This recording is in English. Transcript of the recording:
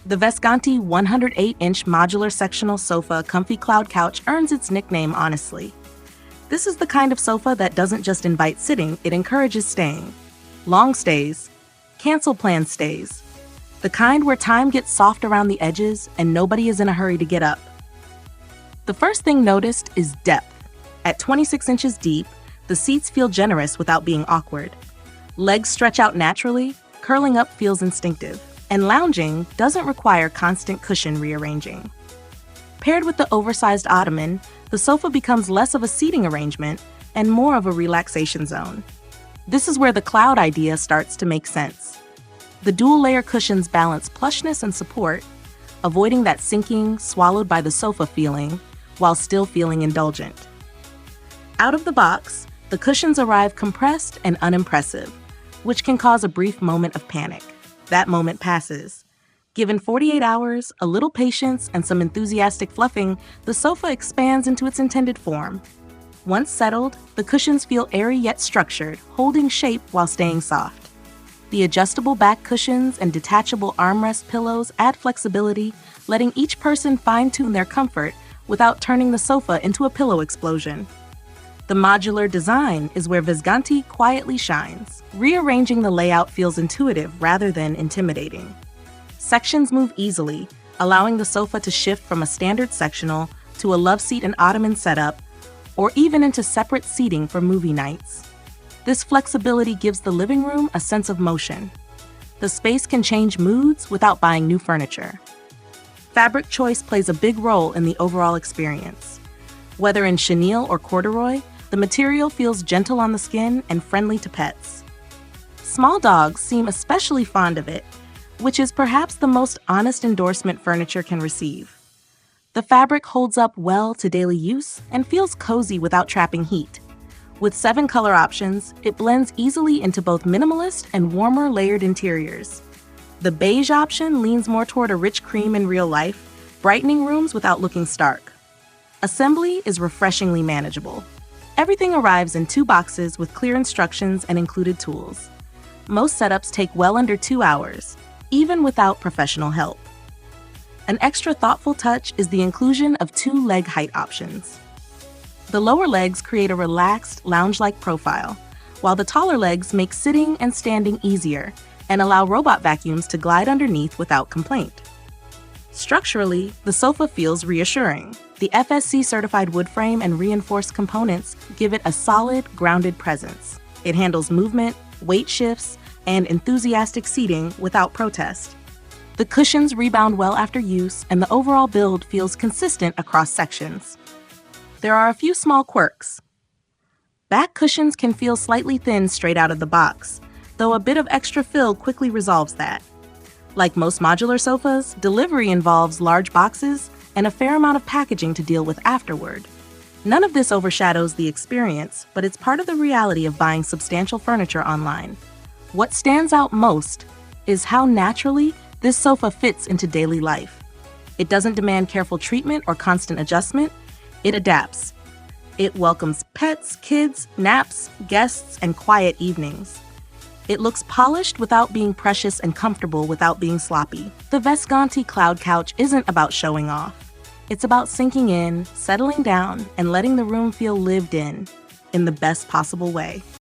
The Vesgantti 108-inch modular sectional sofa comfy cloud couch earns its nickname honestly. This is the kind of sofa that doesn't just invite sitting, it encourages staying. Long stays, cancel plan stays. The kind where time gets soft around the edges and nobody is in a hurry to get up. The first thing noticed is depth. At 26 inches deep, the seats feel generous without being awkward. Legs stretch out naturally, curling up feels instinctive, and lounging doesn't require constant cushion rearranging. Paired with the oversized ottoman, the sofa becomes less of a seating arrangement and more of a relaxation zone. This is where the cloud idea starts to make sense. The dual-layer cushions balance plushness and support, avoiding that sinking, swallowed by the sofa feeling, while still feeling indulgent. Out of the box, the cushions arrive compressed and unimpressive, which can cause a brief moment of panic. That moment passes. Given 48 hours, a little patience, and some enthusiastic fluffing, the sofa expands into its intended form. Once settled, the cushions feel airy yet structured, holding shape while staying soft. The adjustable back cushions and detachable armrest pillows add flexibility, letting each person fine-tune their comfort without turning the sofa into a pillow explosion. The modular design is where Vesgantti quietly shines. Rearranging the layout feels intuitive rather than intimidating. Sections move easily, allowing the sofa to shift from a standard sectional to a love seat and ottoman setup, or even into separate seating for movie nights. This flexibility gives the living room a sense of motion. The space can change moods without buying new furniture. Fabric choice plays a big role in the overall experience. Whether in chenille or corduroy, the material feels gentle on the skin and friendly to pets. Small dogs seem especially fond of it, which is perhaps the most honest endorsement furniture can receive. The fabric holds up well to daily use and feels cozy without trapping heat. With 7 color options, it blends easily into both minimalist and warmer layered interiors. The beige option leans more toward a rich cream in real life, brightening rooms without looking stark. Assembly is refreshingly manageable. Everything arrives in 2 boxes with clear instructions and included tools. Most setups take well under 2 hours, even without professional help. An extra thoughtful touch is the inclusion of 2 leg height options. The lower legs create a relaxed, lounge-like profile, while the taller legs make sitting and standing easier and allow robot vacuums to glide underneath without complaint. Structurally, the sofa feels reassuring. The FSC-certified wood frame and reinforced components give it a solid, grounded presence. It handles movement, weight shifts, and enthusiastic seating without protest. The cushions rebound well after use, and the overall build feels consistent across sections. There are a few small quirks. Back cushions can feel slightly thin straight out of the box, though a bit of extra fill quickly resolves that. Like most modular sofas, delivery involves large boxes and a fair amount of packaging to deal with afterward. None of this overshadows the experience, but it's part of the reality of buying substantial furniture online. What stands out most is how naturally this sofa fits into daily life. It doesn't demand careful treatment or constant adjustment. It adapts. It welcomes pets, kids, naps, guests, and quiet evenings. It looks polished without being precious and comfortable without being sloppy. The Vesgantti Cloud Couch isn't about showing off. It's about sinking in, settling down, and letting the room feel lived in the best possible way.